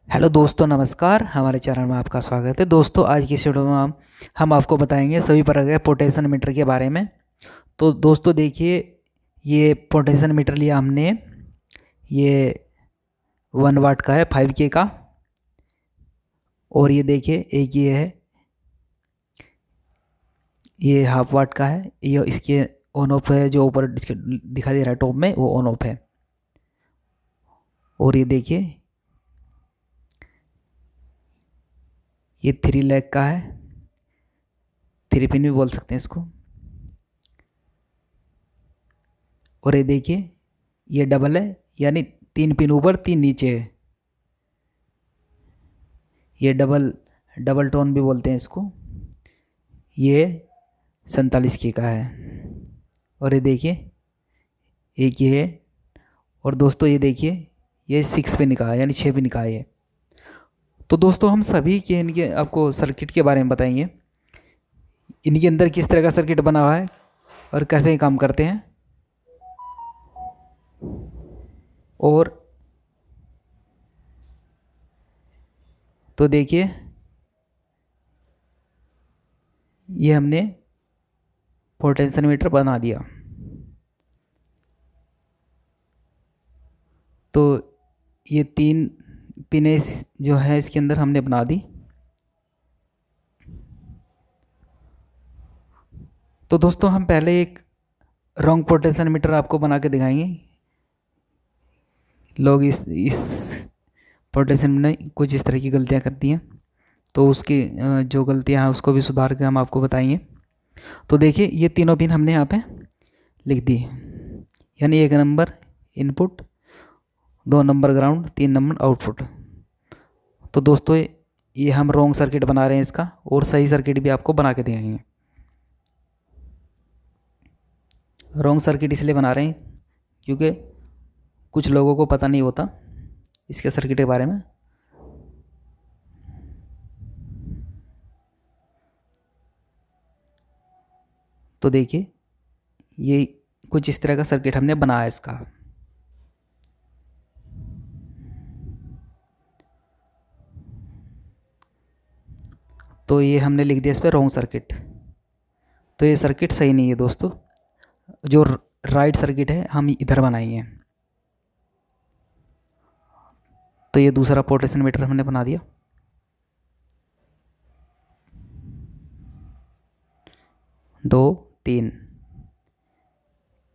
Hello दोस्तों, नमस्कार। हमारे चैनल में आपका स्वागत है। दोस्तों, आज की इस वीडियो में हम आपको बताएंगे सभी प्रकार के पोटेंशियल मीटर के बारे में। तो दोस्तों देखिए, ये पोटेंशियल मीटर लिया हमने। ये 1 वाट का है, 5K का। और ये देखिए, एक ये है, ये 1/2 वाट का है। ये इसके ऑन ऑफ है, जो ऊपर दिखाई दे रहा है टॉप में, वो ऑन ऑफ है। और ये देखिए, ये 3 लेग का है, 3 पिन भी बोल सकते हैं इसको। और ये देखिए, ये डबल है, यानी 3 पिन ऊपर 3 नीचे है। ये डबल डबल टोन भी बोलते हैं इसको। ये 47K का है। और ये देखिए, एक ये है। और दोस्तों ये देखिए, ये 6 पिन का है, यानी 6 पिन का है ये। तो दोस्तों, हम सभी के इनके आपको सर्किट के बारे में बताएंगे। इनके अंदर किस तरह का सर्किट बना हुआ है और कैसे ये काम करते हैं। और तो देखिए, ये हमने पोटेंशियल मीटर बना दिया। तो ये 3 पिनें जो है इसके अंदर हमने बना दी। तो दोस्तों, हम पहले एक रॉन्ग पोटेंशियल मीटर आपको बना के दिखाएंगे। लोग इस पोटेंशियल में कुछ इस तरह की गलतियां करती हैं, तो उसकी जो गलतियां हैं उसको भी सुधार के हम आपको बताएंगे। तो देखिए, ये तीनों पिन हमने यहाँ पे लिख दी, यानी 1 number input, 2 number ground, 3 number output. तो दोस्तों, ये हम रॉन्ग सर्किट बना रहे हैं इसका, और सही सर्किट भी आपको बना के देंगे। रॉन्ग सर्किट इसलिए बना रहे हैं क्योंकि कुछ लोगों को पता नहीं होता इसके सर्किट के बारे में। तो देखिए, ये कुछ इस तरह का सर्किट हमने बनाया इसका। तो ये हमने लिख दिया इस पर रॉन्ग सर्किट। तो ये सर्किट सही नहीं है दोस्तों। जो राइट सर्किट है हम इधर बनाएंगे। तो ये दूसरा पोटेंशियल मीटर हमने बना दिया। दो, 3,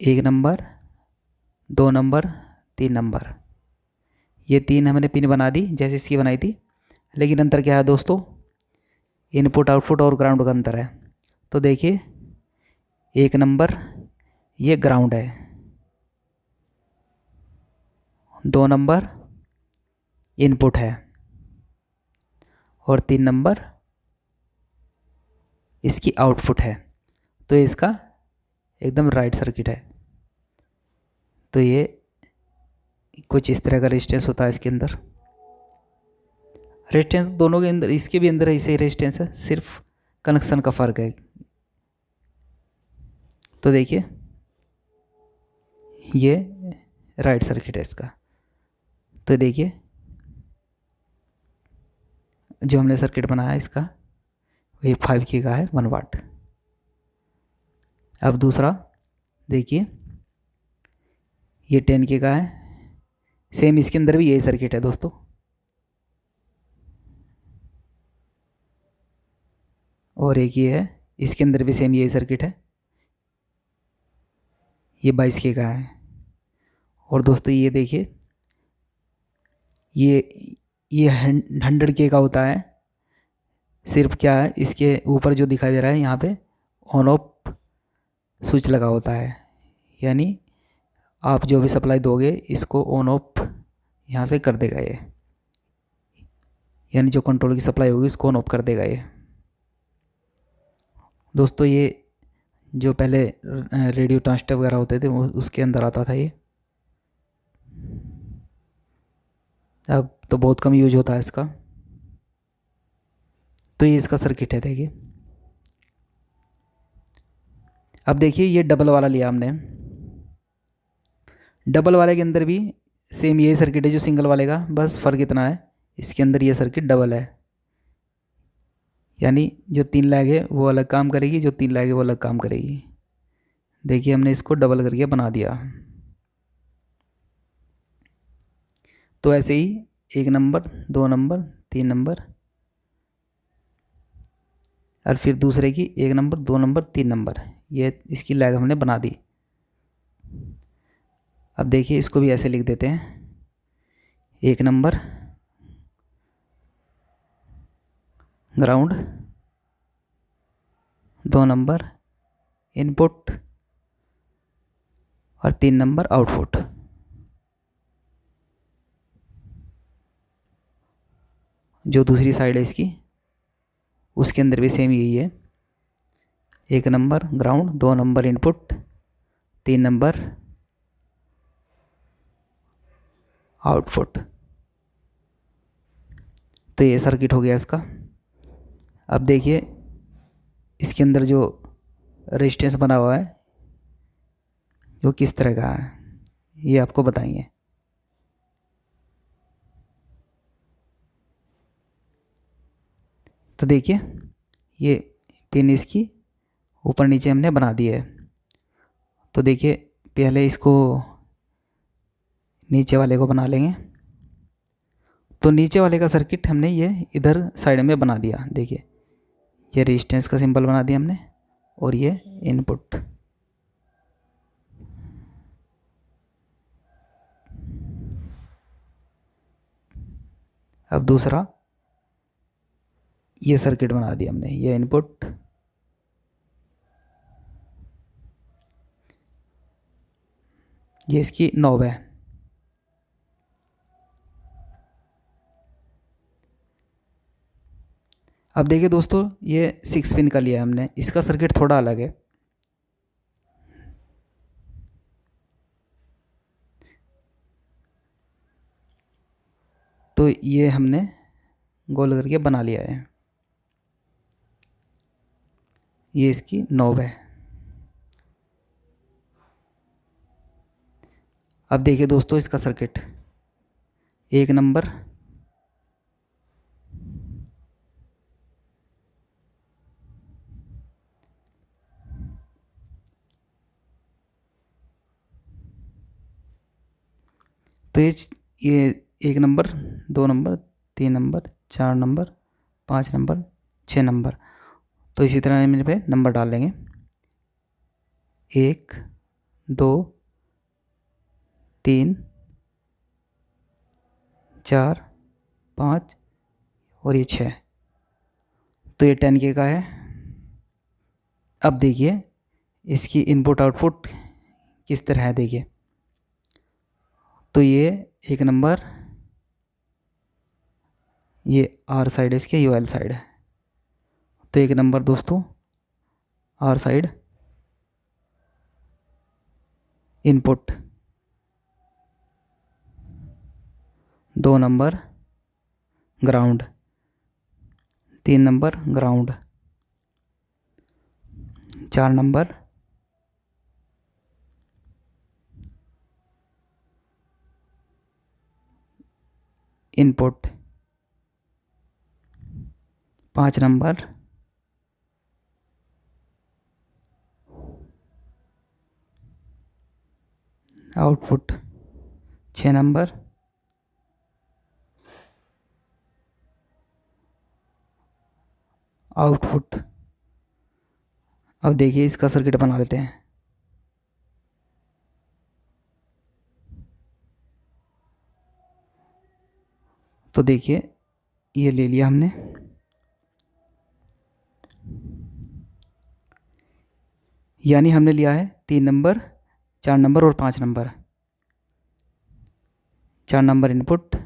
1 नंबर, 2 नंबर, 3 नंबर। ये 3 हमने पिन बना दी जैसे इसकी बनाई थी। लेकिन अंतर क्या है दोस्तों, इनपुट आउटपुट और ग्राउंड का अंतर है। तो देखिए, 1 नंबर ये ग्राउंड है, 2 नंबर इनपुट है, और 3 नंबर इसकी आउटपुट है। तो इसका एकदम राइट सर्किट है। तो ये कुछ इस तरह का रेजिस्टेंस होता है इसके अंदर। रेजिस्टेंस दोनों के अंदर, इसके भी अंदर ऐसे ही रेजिस्टेंस है, सिर्फ कनेक्शन का फ़र्क है। तो देखिए, ये राइट सर्किट है इसका। तो देखिए, जो हमने सर्किट बनाया इसका, वही 5K का है, 1 वाट। अब दूसरा देखिए, ये 10K का है। सेम इसके अंदर भी यही सर्किट है दोस्तों। और एक ये है, इसके अंदर भी सेम यही सर्किट है। ये 22K का है। और दोस्तों ये देखिए, ये 100K का होता है। सिर्फ क्या है, इसके ऊपर जो दिखाई दे रहा है यहाँ पे ऑन ऑफ स्विच लगा होता है, यानी आप जो भी सप्लाई दोगे इसको ऑन ऑफ यहाँ से कर देगा ये, यानी जो कंट्रोल की सप्लाई होगी उसको ऑन ऑफ कर देगा ये। दोस्तों, ये जो पहले रेडियो ट्रांजिस्टर वगैरह होते थे उसके अंदर आता था ये। अब तो बहुत कम यूज होता है इसका। तो ये इसका सर्किट है देखिए। अब देखिए, ये डबल वाला लिया हमने। डबल वाले के अंदर भी सेम यही सर्किट है जो सिंगल वाले का, बस फ़र्क इतना है इसके अंदर ये सर्किट डबल है, यानी जो 3 लैग है वो अलग काम करेगी, जो 3 लैग है वो अलग काम करेगी। देखिए हमने इसको डबल करके बना दिया। तो ऐसे ही 1 नंबर, 2 नंबर, 3 नंबर, और फिर दूसरे की 1 नंबर, 2 नंबर, 3 नंबर, ये इसकी लैग हमने बना दी। अब देखिए इसको भी ऐसे लिख देते हैं, 1 नंबर ग्राउंड, 2 नंबर इनपुट और 3 नंबर आउटपुट। जो दूसरी साइड है इसकी, उसके अंदर भी सेम यही है, 1 number ground, 2 number input, 3 number output. तो ये सर्किट हो गया इसका। अब देखिए इसके अंदर जो रेजिस्टेंस बना हुआ है वो किस तरह का है, ये आपको बताएंगे। तो देखिए ये पिन इसकी ऊपर नीचे हमने बना दी है। तो देखिए पहले इसको नीचे वाले को बना लेंगे। तो नीचे वाले का सर्किट हमने ये इधर साइड में बना दिया। देखिए ये रेजिस्टेंस का सिंबल बना दिया हमने और ये इनपुट। अब दूसरा ये सर्किट बना दिया हमने, ये इनपुट, ये इसकी नॉब है। अब देखिए दोस्तों ये 6 पिन का लिया है हमने, इसका सर्किट थोड़ा अलग है। तो ये हमने गोल करके बना लिया है, ये इसकी नॉब है। अब देखिए दोस्तों इसका सर्किट, 1 नंबर तो ये 1 number, 2 number, 3 number, 4 number, 5 number, 6 number. तो इसी तरह मेरे पे नंबर डाल लेंगे, 1 2 3 4 5 और ये 6। तो ये 10K का है। अब देखिए इसकी इनपुट आउटपुट किस तरह है। देखिए तो ये 1 नंबर, ये आर साइड है इसके, ये एल साइड है। तो 1 नंबर दोस्तों R side input, 2 number ground, 3 number ground, 4 number input, 5 number output, 6 number output. अब देखिए इसका सर्किट बना लेते हैं। तो देखिए ये ले लिया हमने, यानी हमने लिया है 3 नंबर, 4 नंबर और 5 number. 4 number input,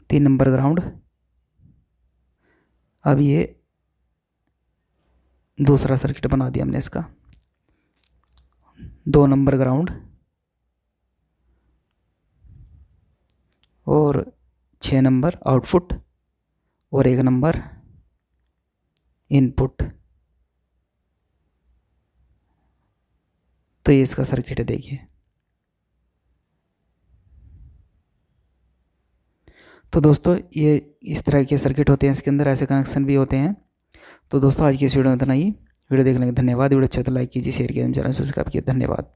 3 number ground. अब ये दूसरा सर्किट बना दिया हमने इसका, 2 नंबर ग्राउंड और 6 नंबर आउटपुट और 1 नंबर इनपुट। तो ये इसका सर्किट है। देखिए तो दोस्तों ये इस तरह के सर्किट होते हैं, इसके अंदर ऐसे कनेक्शन भी होते हैं। तो दोस्तों आज की इस वीडियो में इतना ही। वीडियो देखने के लिए धन्यवाद। वीडियो अच्छा तो लाइक कीजिए, शेयर कीजिए, चैनल सब्सक्राइब कीजिए। धन्यवाद।